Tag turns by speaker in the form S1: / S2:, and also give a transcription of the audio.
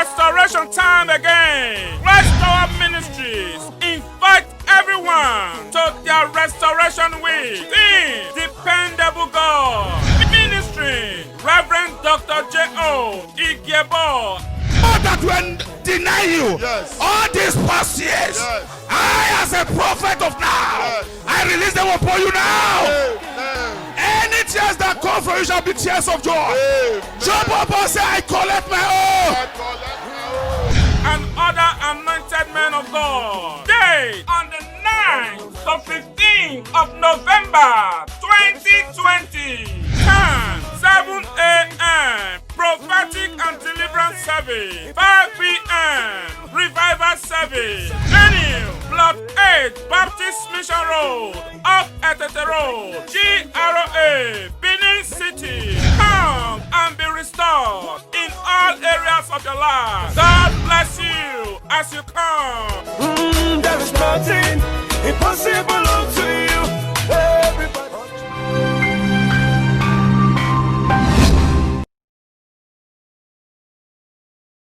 S1: restoration time again. Restore Ministries invite everyone to their restoration week. Theme, Dependable God. Ministry, Reverend Dr. J.O. Igiebo.
S2: All that will deny you all these past years, I as a prophet of now, I release them upon you now. Any tears that come from you shall be tears of joy. Jump up and say, I collect my own.
S1: And other anointed men of God. Day on the 9th to 15th of November 2020. Time 7 a.m. Prophetic and Deliverance Service. 5 p.m. Revival Service. Venue Block 8 Baptist Mission Road. Off Etete Road. GRA. Benin City. Come and be restored in all areas of your life. God bless you as you come.
S3: There is nothing